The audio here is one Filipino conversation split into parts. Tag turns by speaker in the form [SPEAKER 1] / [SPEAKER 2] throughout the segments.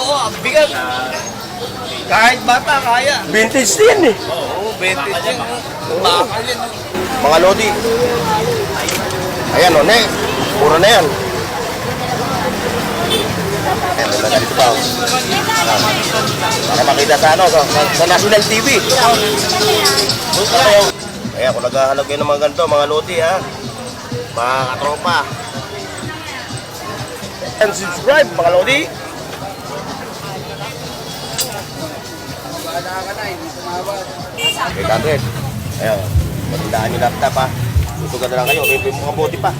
[SPEAKER 1] Oo, ang bigat. Kahit bata, kaya.
[SPEAKER 2] Vintage din eh.
[SPEAKER 1] Oo, 20 din. Bakal yan.
[SPEAKER 2] Mga lodi. Ayan o, ne. Puro na yan. Ayan, wala na dito pa. Para makita sa ano, sa National TV. Ayan, kung naghahanap kayo ng mga ganito, mga lodi ha. Mga katropa. And subscribe, mga lodi. 800. Ayan, matandaan yung laptop ha. Susugan na lang kayo, may mga body pa.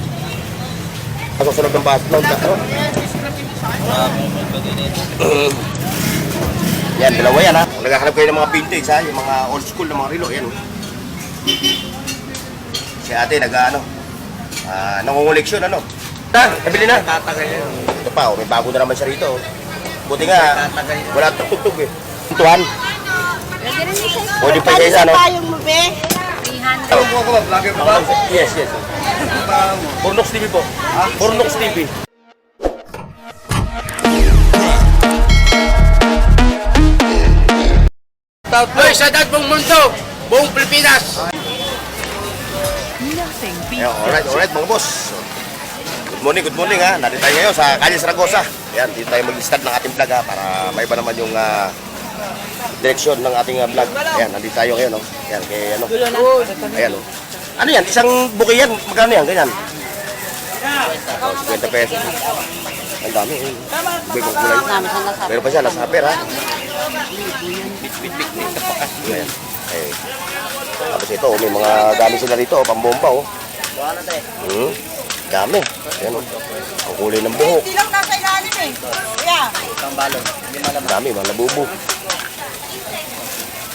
[SPEAKER 2] Susunod ng baslog na, no? Yan, dalawa yan ha. Kung naghahanap kayo ng mga vintage ha, yung mga old school na mga relo, yan o. Si ate nangunguleksyon, ano? Nabili na.
[SPEAKER 1] Tatagal yan.
[SPEAKER 2] Ito pa, may bago na naman siya rito. Buti nga, wala tugtog eh. Tuntuhan. Pwede pa isa isa, no?
[SPEAKER 3] Tayong mabe.
[SPEAKER 1] 300. Ano po ako ba? Vlogger ko ba?
[SPEAKER 2] Yes. Pornox TV po. Pornox TV.
[SPEAKER 1] Hoy, sa dad buong mundo, buong Pilipinas.
[SPEAKER 2] Alright mga boss. Good morning ha. Nandito tayo ngayon sa Calle Saragosa. Yan, dito tayo mag-start ng ating vlog ha, para may iba naman yung direksyon ng ating vlog. Ayan, nandito tayo ngayon, no? Ayan, kay ano. Ayan, no? Ano yan? Isang buki yan? Magkano yan? Ganyan? 50 pesos. Ang dami. Bigong kulay. Meron pa siya, last upper, ha? Bit. Ayan. Okay. Tapos ito, may mga gamit sila rito, pambomba, oh. Dami. Ayan, oh. Ang kulay ng buhok.
[SPEAKER 3] Hindi lang nasa ilalim eh. Yeah.
[SPEAKER 2] Ang dami, mga nabubo.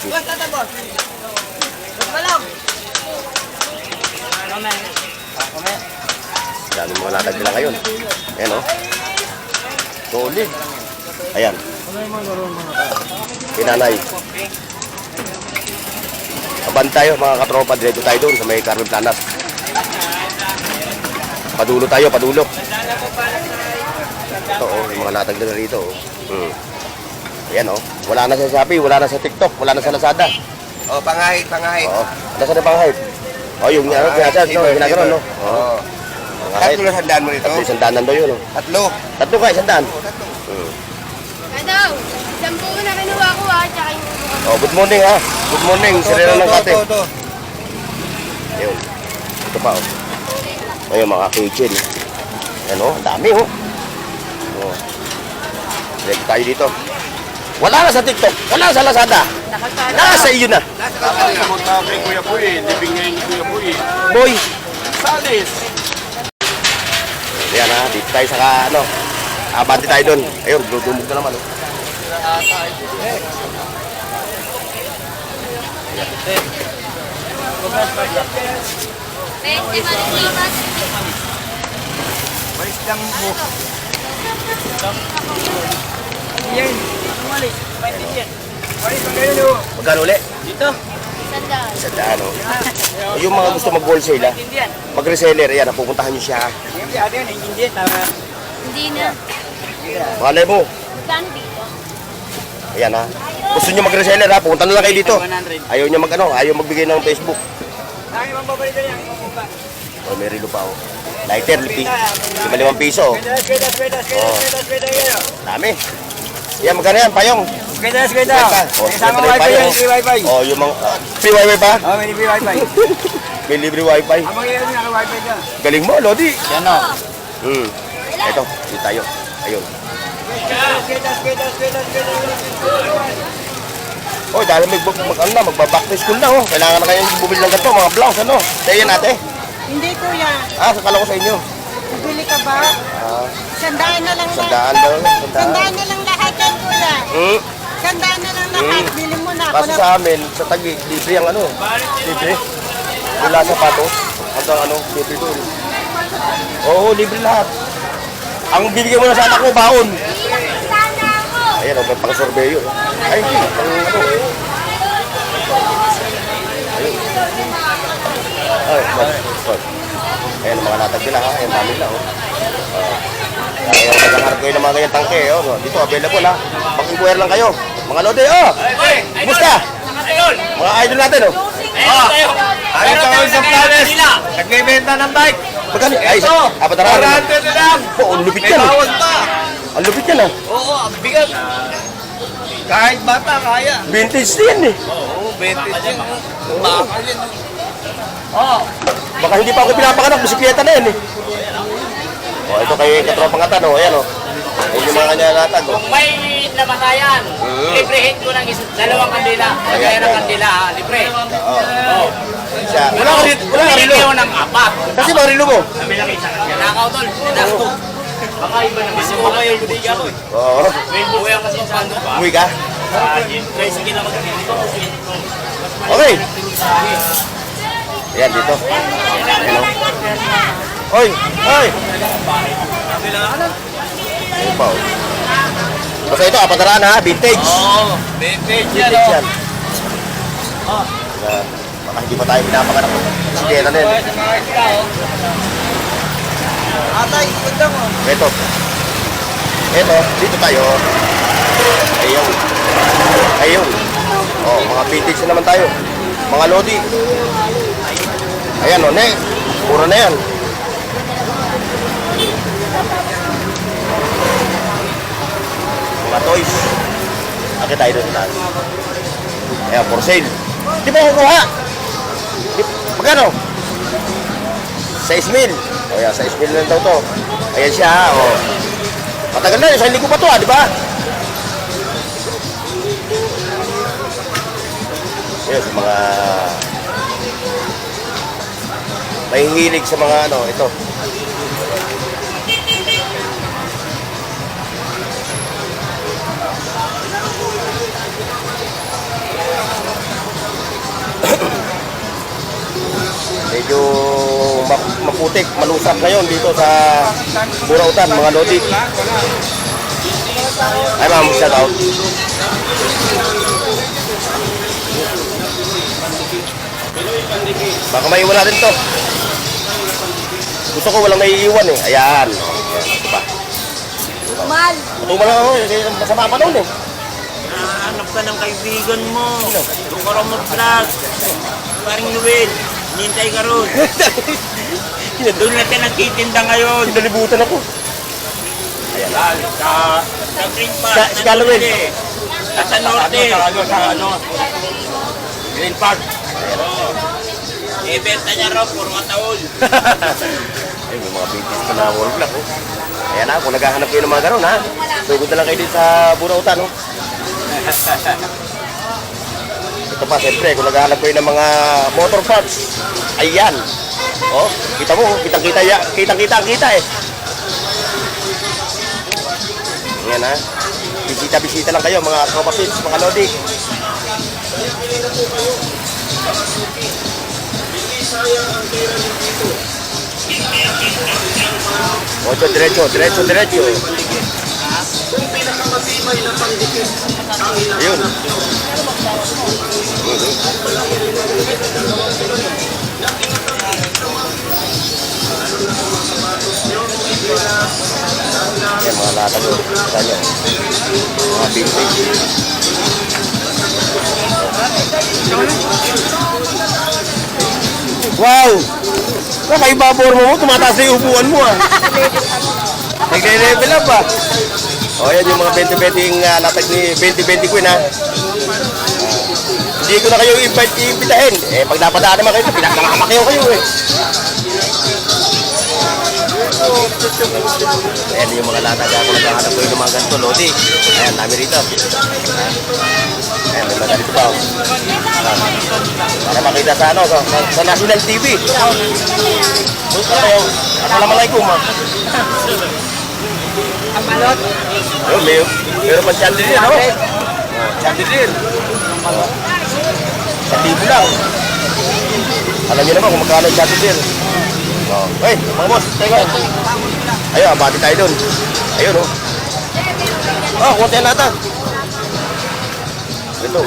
[SPEAKER 3] Basta na boss. Balong.
[SPEAKER 2] Dami mga latag nila ngayon. Ayan, oh. Solid. Ayan. Pinanay. Kaban tayo mga katropa. Diretso tayo doon sa may Carmen Planas. Padulo tayo, padulo. Ito, oh. Yung mga latag nila rito, oh. Ayan, oh. Wala na sa Shopee, wala na sa TikTok, wala na sa Lazada.
[SPEAKER 1] Oh, pangahit.
[SPEAKER 2] Oo. Nasa na pang hype? Oh, yung ano, ginaganon, no? Oo.
[SPEAKER 1] Tatlo na sandaan mo nito?
[SPEAKER 2] Tatlo, isandaan nando yun, no? Tatlo ka, isandaan.
[SPEAKER 4] Ano? 10 na kinuha ko ha, tsaka yung...
[SPEAKER 2] Oh, good morning ha. Good morning, sirena ng kate. Ayun. Ito pa, oh. Ayun, mga kitchen. Ayan, oh, dami, oh. Oh. Direct tayo dito. Wala na sa TikTok, wala na sa Lazada. Nasa iyo na.
[SPEAKER 5] Kay Kuya Boy, libing ngayon ni Kuya Boy.
[SPEAKER 2] Boy.
[SPEAKER 5] Salis!
[SPEAKER 2] Ayan ha, dito tayo sa ano. Abante tayo doon. Ayun, dumog na naman. Oh.
[SPEAKER 1] Walis lang mo.
[SPEAKER 2] Magkano ulit?
[SPEAKER 1] Dito.
[SPEAKER 2] Isandaan, oh. Yung mga gusto mag-wholesale ha. Mag-reseller, ayan, pupuntahan nyo siya.
[SPEAKER 4] Hindi na.
[SPEAKER 2] Malay mo.
[SPEAKER 4] Magkano dito?
[SPEAKER 2] Ayan ha. Gusto nyo mag-reseller ha, pupunta na lang kayo dito. Ayaw nyo ayaw magbigay ng Facebook. Oh, may rilo pa, oh. Lighter, 5 piso, oh. Oh. Dami. Yan, magkano yan, payong? Oh,
[SPEAKER 1] Kasama
[SPEAKER 2] libre
[SPEAKER 1] wifi yan,
[SPEAKER 2] payong.
[SPEAKER 1] free wifi.
[SPEAKER 2] Oh, yung mga, free wifi pa?
[SPEAKER 1] Oh, may free wifi.
[SPEAKER 2] May libre wifi.
[SPEAKER 1] Ang mga yan, naka-wifi dyan.
[SPEAKER 2] Galing mo, Lodi.
[SPEAKER 1] Yan o.
[SPEAKER 2] Ito, dito tayo. Ayun. Oh, dahil magba-back to school na, oh. Kailangan na kayong bumili ng ganito, mga blouse, ano? Sa'yo yan, ate.
[SPEAKER 3] Hindi kuya.
[SPEAKER 2] Sakala ko sa inyo.
[SPEAKER 3] Bibili ka ba? Sandaan na lang
[SPEAKER 2] Sandaan
[SPEAKER 3] lahat.
[SPEAKER 2] daw, sandaan.
[SPEAKER 3] Sandaan na lang lahat yan kuya. Sandaan na lang lahat. Bili mo na.
[SPEAKER 2] Kasi sa amin, sa Taguig, libre ang ano. Libre. Mula sapatos hanggang ano, libre doon. Oo, libre lahat. Ang bibigyan mo na sa anak ko, baon.
[SPEAKER 4] Sana ako!
[SPEAKER 2] Ayan, may pang-surveyo. Ay, hindi. Pang ano. Ayun. Ay, ayan, mga latag nila ha. Ayan, dami nila, oh. Kaya nagkakarap kayo ng mga ganyan tangke. Oh. Dito, available ha. Mag-inquire lang kayo. Mga lodi, oh! Kumusta? Mga idol natin, oh.
[SPEAKER 5] Ayaw tayo sa planes. Nagbibenta ng bike.
[SPEAKER 2] Magkano? Ay, patara.
[SPEAKER 5] 400 na lang.
[SPEAKER 2] Oh, ang lupit
[SPEAKER 5] May
[SPEAKER 2] yan, oh.
[SPEAKER 5] bawas pa.
[SPEAKER 2] Ang lupit yan, ah.
[SPEAKER 5] Oo, ang bigat. Kahit bata, kaya.
[SPEAKER 2] Vintage na yan, eh.
[SPEAKER 5] Oo, 20 yan. Bakal yan. Oo.
[SPEAKER 2] Baka hindi pa ako pinapakanak, bisikleta na yan, eh. Oh, ito kay katropang atan, oh. Ayan, oh. Ayan yung mga kanya natag, oh.
[SPEAKER 1] Kung may namatayan, librehin ko ng dalawang kandila. Kaya ng kandila, ha, libre.
[SPEAKER 2] Oo. Siya. Wala ka rilo.
[SPEAKER 1] Bibili ko ng apat.
[SPEAKER 2] Kasi mga rilo mo.
[SPEAKER 1] Nakaw tol, nakaw. Baka iba na gusto ko kayo budiga ko.
[SPEAKER 2] Oo.
[SPEAKER 1] May buhay ang kasi sa ano ba?
[SPEAKER 2] Umuwi ka?
[SPEAKER 1] Sige na mag-dito.
[SPEAKER 2] Okay. Ayan, dito. Ayan, oh. Oy! Oy! Ayun pa, oh. Basta ito, apataraan ha, vintage.
[SPEAKER 5] Oo, vintage yan.
[SPEAKER 2] Vintage yan. Baka hindi pa tayo pinapakanak. Bisikleta na yan.
[SPEAKER 5] Atay, ikot lang oh.
[SPEAKER 2] Ito. Ito, dito tayo. Ayun. Ayun. Oh, mga vintage na naman tayo. Mga lodi. Ayan, oh, ne. Puro na yan. Mga toys. Akit tayo doon sa taas. Ayan, for sale. Di ba kukuha? Magkano? 6,000. O yan, 6,000 lang daw to. Ayan siya ha, o. Matagal na, isang linggo pa to ha, di ba? Ayan, sa mga mahihilig sa mga ano, ito. Medyo maputik, malusap ngayon dito sa Burautan, mga lodi. Ay ma'am, shout out. Baka maiwan natin to. Gusto ko walang naiiwan eh. Ayan. Ito pa.
[SPEAKER 4] Mal.
[SPEAKER 2] Matumal lang ako. Masama pa noon eh.
[SPEAKER 6] Hanap ka ng kaibigan mo. Doon ka raw mag-vlog. Paring Noel, nintay ka ron. Doon na tayo nagtitinda ngayon.
[SPEAKER 2] Kinalibutan ako.
[SPEAKER 6] Sa Green Park.
[SPEAKER 2] Sa Scalawin.
[SPEAKER 6] Sa Norte.
[SPEAKER 5] Sa ano? Green Park.
[SPEAKER 6] Ibenta niya raw, puro kataol.
[SPEAKER 2] Ayun, may mga business pa na wall block, oh. Ayan na, kung naghahanap kayo ng mga gano'n, ha? Sugod na lang kayo din sa Burautan, oh. Ito pa, siyempre, kung naghahanap kayo ng mga motor parts, ayan. Oh, kita mo, kitang-kita eh. Ayan, ha? Bisita-bisita lang kayo, mga kapapits, mga lodi. Ocho, diretso. Ayun. Yan, mga latag o. Saan yan? Mga vintage. Wow! Kakaiba forma mo, tumataas na yung upuan mo ah. Nagre-level up ah. O yan yung mga 20-20 latag ni 20-20 Queen ha. Hindi ko na kayo iimbitahin. Eh pag napadaan naman kayo, pinagkakamakyaw kayo eh. Ayan yung mga latag ako naghahanap ko yung mga ganito, Lodi. Ayan, dami rito. Ayan, may mga ganito pa. Para makita sa ano, sa National TV. Assalamualaikum.
[SPEAKER 3] Kamalot.
[SPEAKER 2] Ayun, meron pang chandelier, no? Chandelier. 1,000 lang. Alam niyo naman kung magkano yung chandelier. Hey, mga boss, teka. Ayun, abati tayo dun. Ayun, oh. Kunti natin. Ito.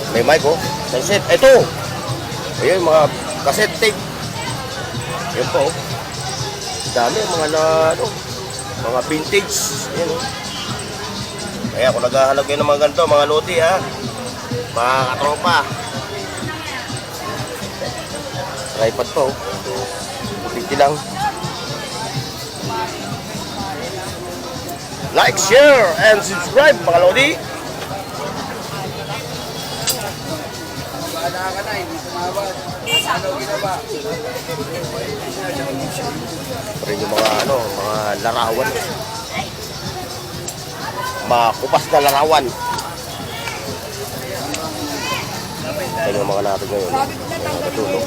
[SPEAKER 2] May mic, oh. Sunset. Ito. Ayun, mga cassette tape. Ayun po, oh. Dami, mga ano. Mga vintage. Yan, oh. Kaya kung naghahanap kayo ng mga ganito, mga lodi ha. Mga katropa. Tripod pa oh. 50 lang. Like, share, and subscribe mga lodi. Pero yung mga mga larawan. Mga kupas na larawan. Ito yung mga natin ngayon. Mga katulog.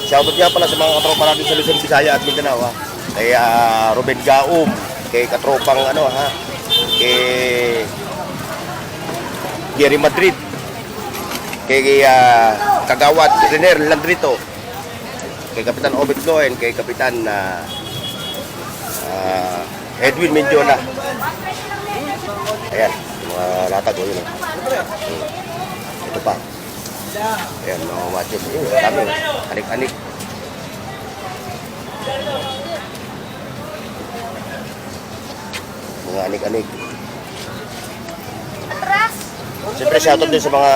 [SPEAKER 2] Shoutout nga pala sa mga katropa natin sa Luzon, Visaya at Mindanao ha. Kay Ruben Gaum, kay katropang kay Gary Madrid, kay Kagawad Rener Landrito, kay Kapitan Obet Loen, kay Kapitan Edwin Mendiola. Ayan, mga latag o yun. Ito pa. Ayan, mga watches. Ayan, dami. Anik-anik. Mga anik-anik. Siyempre, shoutout din sa mga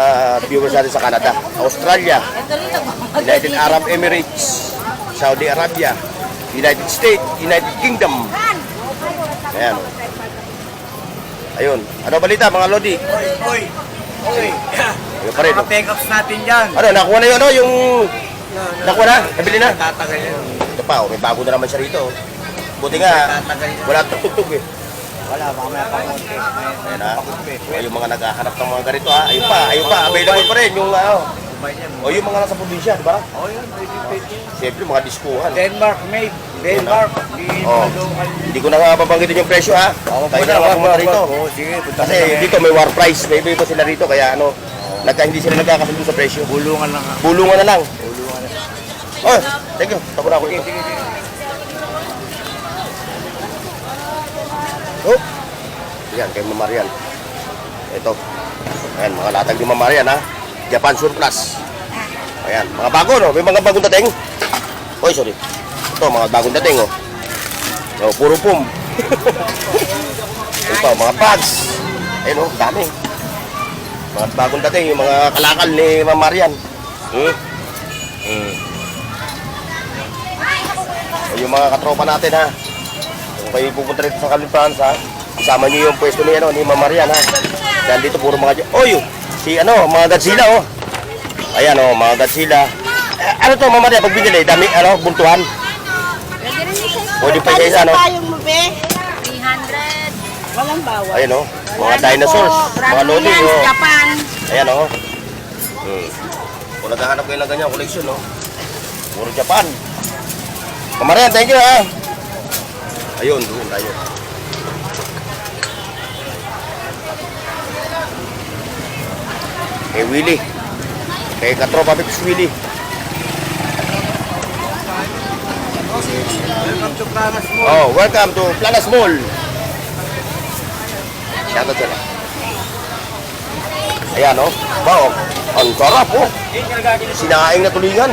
[SPEAKER 2] viewers natin sa Canada, Australia, United Arab Emirates, Saudi Arabia, United States, United Kingdom. Ayan. Ayun. Ano balita mga lodi?
[SPEAKER 5] Oy!
[SPEAKER 2] Ayun pa rin.
[SPEAKER 5] Mga pick-ups natin dyan.
[SPEAKER 2] Ano, nakuha na yun, yung... Nakuha na? Nabili na?
[SPEAKER 5] Tatagal yan.
[SPEAKER 2] Ito pa, may bago na naman siya rito. Buti nga, wala tugtog eh.
[SPEAKER 5] Wala, mamaya pa konti.
[SPEAKER 2] Ayan ha. O, yung mga naghahanap ng mga ganito ha. Ayun pa, available pa rin. Yung o yung mga nasa probinsya, di ba?
[SPEAKER 5] Oh, yun. Pwede.
[SPEAKER 2] Siyempre, mga diskuhan.
[SPEAKER 5] Denmark made. Denmark.
[SPEAKER 2] Oh, hindi ko na nga babanggitin yung presyo ha. Tayo na lang muna rito.
[SPEAKER 5] Oo, sige. Punta
[SPEAKER 2] Kasi dito may war price. May iba sila rito. Kaya hindi sila nagkakasundo sa presyo.
[SPEAKER 5] Bulungan lang ha.
[SPEAKER 2] Bulungan na lang.
[SPEAKER 5] Bulungan na.
[SPEAKER 2] Oh, thank you. Tapos na ako dito. Oh. Yan, kay Mama Marian. Ito. Ayan, mga latag ni Mama Marian ha. Japan Surplus. Ayan, mga bago no. May mga bagong dating. Oy, sorry. Ito, mga bagong dating oh. Oh, puro pum. Ito, mga bags. Ayun oh, dami. Mga bagong dating, yung mga kalakal ni Mama Marian. Yung mga katropa natin ha. Kung kayo pupunta rito sa Kalipans ha, isama nyo yung pwesto ni Mama Marian ha. Dahil dito puro mga mga Godzilla oh. Ayan oh, mga Godzilla. Ano to Mama Marian, pag binili, dami, buntuhan? Pwede pa isa ano?
[SPEAKER 3] Payong mo, be?
[SPEAKER 4] 300.
[SPEAKER 3] Walang bawal.
[SPEAKER 2] Ayan oh, mga dinosaurs, mga lodi oh.
[SPEAKER 3] Japan.
[SPEAKER 2] Ayan oh. Kung naghahanap kayo ng ganyan koleksyon oh. Puro Japan. Mama Marian, thank you ha. Ayun, doon tayo. Kay Willie. Kay katropa Pix Willie.
[SPEAKER 5] Welcome to Planas Mall.
[SPEAKER 2] Oh, welcome to Planas Mall. Shoutout sila. Ayan oh. Wow, ang sarap oh. Sinaing na tulingan.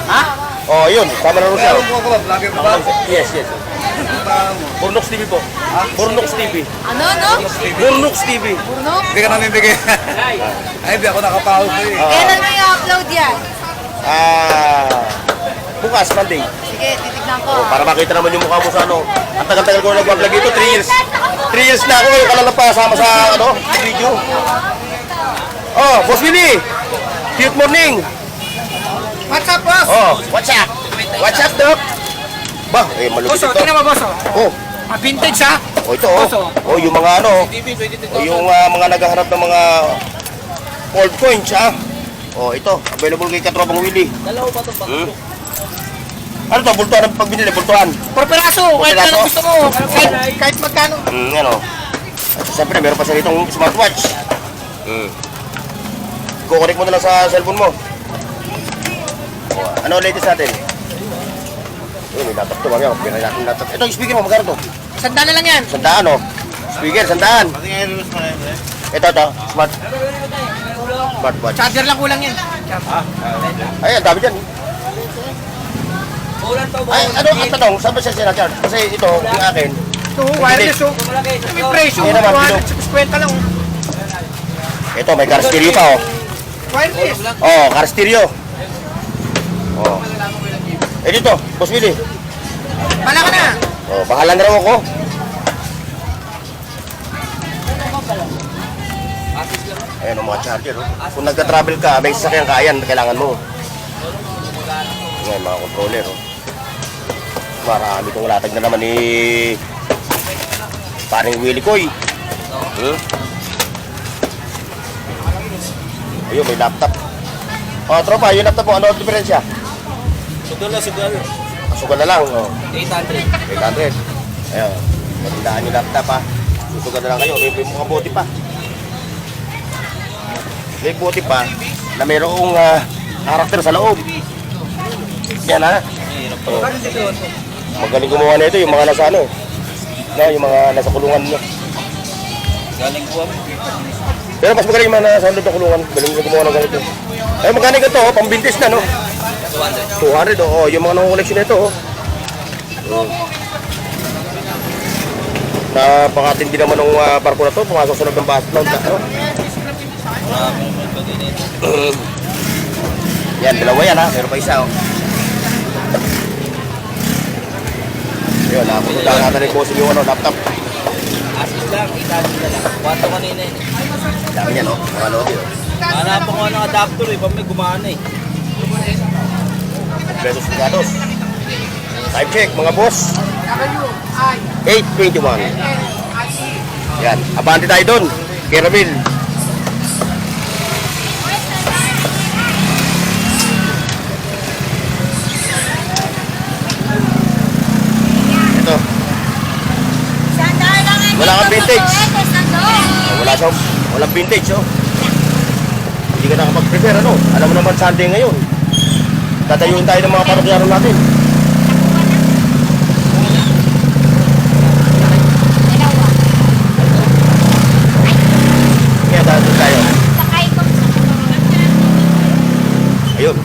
[SPEAKER 1] Ha?
[SPEAKER 2] Oh, yun. Sama na rin siya.
[SPEAKER 5] Meron po ako ba? Vlogger ko ba?
[SPEAKER 2] Yes. Burnox TV po. Burnox TV.
[SPEAKER 4] Ano?
[SPEAKER 2] Burnox TV.
[SPEAKER 4] Burnok?
[SPEAKER 5] Hindi ka namin bigay. Ay, hindi ako nakapahog ko eh.
[SPEAKER 4] Kailan mo i-upload yan?
[SPEAKER 2] Bukas, Monday.
[SPEAKER 4] Sige, titignan ko.
[SPEAKER 2] Oh, para makita naman yung mukha mo sa ano. Ang tagal-tagal ko nag-vlog ito, 3 years. 3 years na ako ngayon kalala pa sama sa video. Oh, Boss Willie. Cute morning.
[SPEAKER 5] What's up, boss?
[SPEAKER 2] Oh, what's up? What's up, Doc? Bah, malupit
[SPEAKER 5] Boss,
[SPEAKER 2] ito.
[SPEAKER 5] tingnan mo, boss.
[SPEAKER 2] Oh,
[SPEAKER 5] Vintage ha?
[SPEAKER 2] oh ito oh. Oh, yung mga oh, yung mga naghahanap ng mga old coins ha. Oh, ito, available kay katropang Willie.
[SPEAKER 5] Dalawa ba itong
[SPEAKER 2] Ano to, bultuhan ang pag binili, bultuhan.
[SPEAKER 5] Per peraso, kahit
[SPEAKER 2] peraso?
[SPEAKER 5] ano gusto mo. Kahit magkano.
[SPEAKER 2] Ano. At siyempre, meron pa siya itong smartwatch. Kukunik mo na lang sa cellphone mo. Oh, ano latest natin? May laptop to, mamaya. Pira natin laptop. Ito, yung speaker mo, magkano to?
[SPEAKER 5] 100 na lang yan.
[SPEAKER 2] 100 oh. Speaker, 100. Ito, smart. Smartwatch.
[SPEAKER 1] Charger lang kulang yan.
[SPEAKER 2] Ay, ang dami dyan. Ay, ano ang tanong? Saan ba siya sinacharge? Kasi ito, yung akin.
[SPEAKER 1] Ito, wireless oh. May presyo.
[SPEAKER 2] Hindi naman,
[SPEAKER 1] 250 lang.
[SPEAKER 2] Ito, may car stereo pa, oh.
[SPEAKER 1] Wireless.
[SPEAKER 2] Oh, car stereo. Oh. Eh, dito, Boss Willie.
[SPEAKER 1] Pala ka na.
[SPEAKER 2] Oh, bahala na raw ako. Ayan ang mga charger, oh. Kung nagka-travel ka, may sasakyan ka, ayan, kailangan mo. Ayan, mga controller, oh. Marami itong latag na naman ni paring Willie Koy. Ayun, may laptop. Oh, tropa, yung laptop mo, ano ang diferensya?
[SPEAKER 6] Sugal na, sugal.
[SPEAKER 2] Sugal na lang, oh.
[SPEAKER 6] 800.
[SPEAKER 2] 800. Ayun, matindaan yung laptop, ha. Susugan na lang kayo, may mga bote pa. May bote pa na mayroong karakter sa loob. Yan, ha. Oh. Magaling gumawa na ito, yung mga nasa ano. No, yung mga nasa kulungan nyo.
[SPEAKER 6] Galing buwan.
[SPEAKER 2] Pero mas magaling yung mga nasa loob ng kulungan. Galing gumawa ng ganito. Ay, magaling ito, oh, pambintis na, no? 200, oo. Yung mga nangungoleksyon na ito, oh. Napakatindi naman ng barko na to. Pumasok sa loob ng baso ng ano? Yan, dalawa yan, ha. Meron pa isa, oh. Ayun, napunta natin rin boss yung ano, laptop.
[SPEAKER 6] Asus lang, 800 na lang. 4 kanina eh.
[SPEAKER 2] Dami yan, oh. Mga lodi, oh.
[SPEAKER 6] Hanapan ko ng adapter eh, pag may gumana eh.
[SPEAKER 2] Pesos Ligados. Time check, mga boss. 8:21. Yan, abante tayo doon. Caramel. Ito. Wala kang vintage. Oh, walang vintage, oh. Hindi ka nakapag-prepare, ano? Alam mo naman, Sunday ngayon. Tatayuin tayo ng mga parokyaro natin. Kaya dahil tayo. Ayun.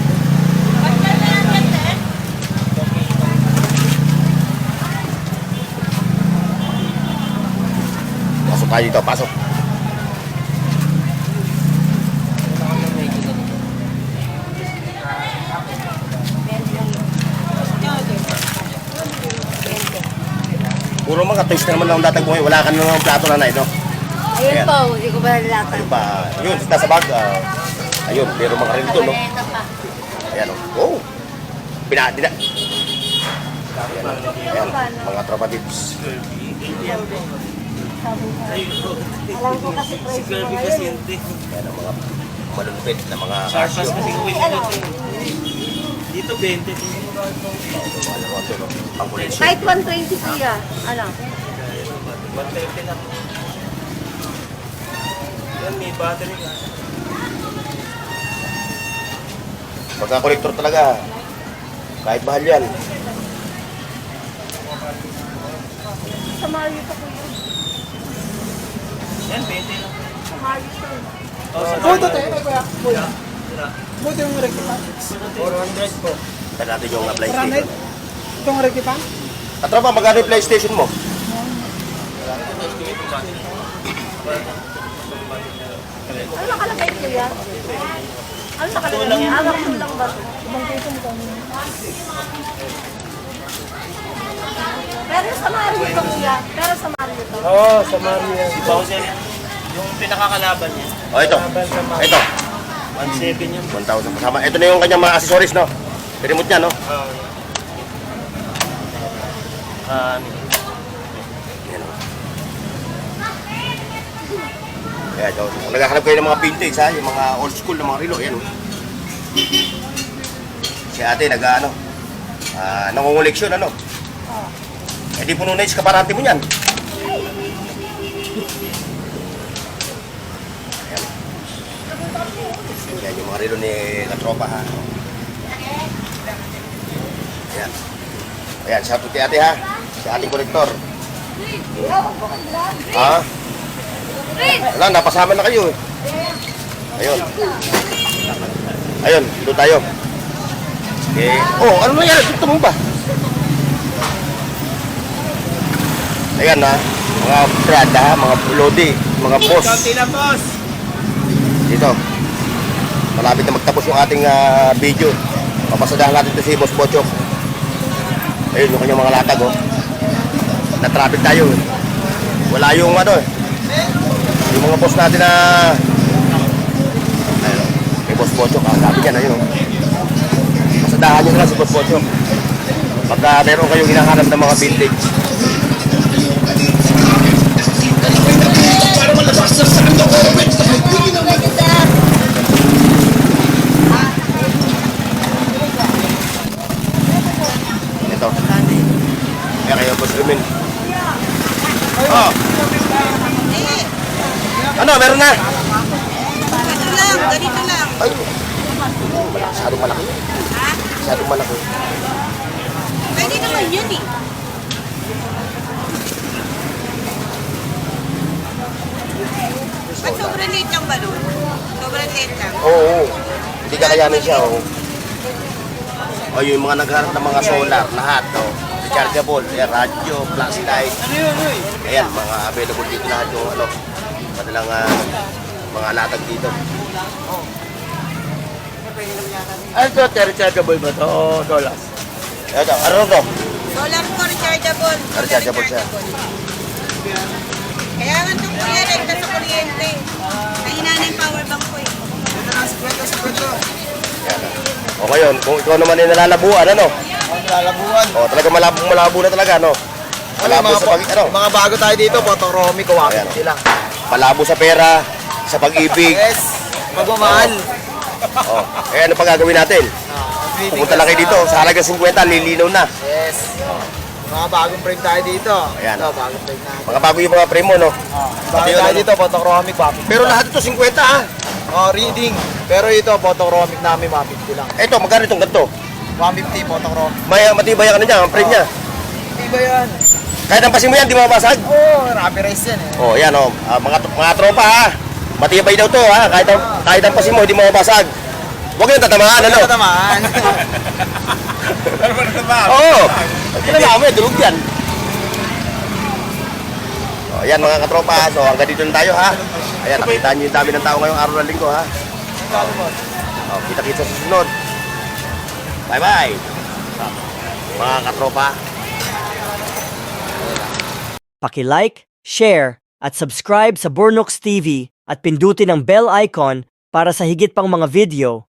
[SPEAKER 2] Pasok tayo dito, pasok. Puro mga toys na naman lang datag mo. Wala ka na naman plato na no?
[SPEAKER 3] Ayun
[SPEAKER 2] Ayan.
[SPEAKER 3] po, hindi ko ba nalatan.
[SPEAKER 2] Ayun pa. Ayun, nasa bag. Ayun, pero mga rin doon, no?
[SPEAKER 3] Ito pa.
[SPEAKER 2] Ayan, oh. Oh! Pinadina. Ayan, ayan, mga tropa tips.
[SPEAKER 3] Alam ko kasi price mo ngayon.
[SPEAKER 2] Ayan ang mga malulupit na mga
[SPEAKER 6] Sarpas
[SPEAKER 2] kasyo.
[SPEAKER 6] kasi kuwit
[SPEAKER 3] Ano?
[SPEAKER 6] dito 20.
[SPEAKER 2] Ang collection.
[SPEAKER 3] Kahit 120 kuya. Ano?
[SPEAKER 6] 130 lang. Yan, may battery ka.
[SPEAKER 2] Pagka-collector talaga. Kahit mahal yan.
[SPEAKER 3] Sa Mario to kuya.
[SPEAKER 6] Yan, 20 lang.
[SPEAKER 3] Sa Mario to.
[SPEAKER 6] Buto tayo, kuya.
[SPEAKER 5] Buti yung rekipan.
[SPEAKER 6] 400 po.
[SPEAKER 2] Ito natin yung PlayStation.
[SPEAKER 5] Itong rekipan?
[SPEAKER 2] At tropa, magkano yung PlayStation mo?
[SPEAKER 3] Ano nakalagay kuya? Ano nakalagay? Awak mo lang ba? Pero sa Mario to kuya. Pero sa Mario to.
[SPEAKER 5] Oo, sa Maria.
[SPEAKER 6] Si Bowser, yung pinakakalaban niya.
[SPEAKER 2] Oh, ito. Ito.
[SPEAKER 6] 1.7 yun.
[SPEAKER 2] 1,000 kasama. Ito na yung kanyang mga accessories, no? Remote niya, no? Yan, oh. Kaya ito, kung naghahanap kayo ng mga vintage, ha? Yung mga old school na mga relo, yan, oh. Si ate, nag-ano, nangunguleksyon, ano? Eh, di puno na yung kaparante mo yan. Ayan. Yan yung mga relo ni Katropa, ha? Ayan. Ayan, shout out kay ate, ha? Si ating kolektor. Ha? Wala, napasama na kayo eh. Ayun. Ayun, dito tayo. Eh, oh, ano nangyari? Dito mo ba? Ayan na, mga Prada, mga Lodi, mga boss.
[SPEAKER 5] Konti lang, boss.
[SPEAKER 2] Dito. Malapit na magtapos yung ating video. Papasadahan natin ito si Boss Bochok. Ayun, yung kanyang mga latag, oh. Na-traffic tayo, eh. Wala yung ano, eh. Yung mga boss natin na... Ayun, kay Boss Bochok, sabi niya na yun, oh. Pasadahan nyo na lang si Boss Bochok. Pagka meron kayong hinahanap ng mga vintage. Ito. Kaya kayo, Boss Rumin. Oh. Ano, meron na?
[SPEAKER 3] Ganito lang, ganito lang.
[SPEAKER 2] Ay, masyadong malaki. Masyadong malaki.
[SPEAKER 3] Pwede naman yun eh. Ba't sobrang liit ng balon? Sobrang liit lang.
[SPEAKER 2] Oo. Hindi kakayanin siya, oh. O, yung mga nagharap ng mga solar, lahat, oh. Rechargeable, radyo, flashlight. Ayan, mga available dito lahat yung, ano, madalang mga latag dito.
[SPEAKER 6] Ano to? Rechargeable ba to? O dollars?
[SPEAKER 2] Ito, ano to?
[SPEAKER 3] Solar ko, rechargeable.
[SPEAKER 2] Rechargeable siya.
[SPEAKER 3] Kaya nga ito po yan, ito sa kuryente. Mahina na yung power bank ko eh.
[SPEAKER 2] O ngayon, kung ikaw naman ay nalalabuan, ano?
[SPEAKER 5] Lalabuan.
[SPEAKER 2] O, talaga malabo na talaga, ano? Malabo sa pag, ano?
[SPEAKER 5] Mga bago tayo dito, Photoromic,
[SPEAKER 2] Ayan,
[SPEAKER 5] kuwapit
[SPEAKER 2] oh.
[SPEAKER 5] sila.
[SPEAKER 2] Malabo sa pera, sa pag-ibig.
[SPEAKER 5] Yes. Magmamahal.
[SPEAKER 2] O, eh, ano pa gagawin natin? Pupunta lang kayo dito, sa halagang 50, lilinaw na.
[SPEAKER 5] Yes. Mga bagong frame tayo dito.
[SPEAKER 2] Ayan.
[SPEAKER 5] Ito, bagong frame natin.
[SPEAKER 2] Mga bago yung mga frame mo, no?
[SPEAKER 5] Bago
[SPEAKER 2] yun,
[SPEAKER 5] tayo
[SPEAKER 2] ano?
[SPEAKER 5] dito, Photoromic, wapit.
[SPEAKER 2] Pero lahat ito 50, ha?
[SPEAKER 5] Oh, reading. Pero ito, Photoromic namin, 150 lang.
[SPEAKER 2] Ito, magkano itong ganito?
[SPEAKER 5] 150, Photoromic.
[SPEAKER 2] May matibay ang ano niya, ang frame niya.
[SPEAKER 5] Di ba yan?
[SPEAKER 2] Kahit ang pasin mo yan, di mabasag.
[SPEAKER 5] Oo, oh, rubber race yan eh.
[SPEAKER 2] Oh, yan, oh. Mga tropa, ha? Matibay daw to, ha? Kahit ang pasin mo, di mabasag. Huwag yung tatamaan, ano?
[SPEAKER 5] Tatamaan. Ano ba tatamaan?
[SPEAKER 2] Oo. Kinalaman mo, durog yan. Oh, yan mga katropa, ha? So hanggang dito na tayo, ha? Ayan, nakita niyo yung dami ng tao ngayong araw ng linggo, ha? Oh, kita-kita sa susunod. Bye-bye. Mga katropa.
[SPEAKER 7] Paki-like, share, at subscribe sa Bornox TV at pindutin ang bell icon para sa higit pang mga video.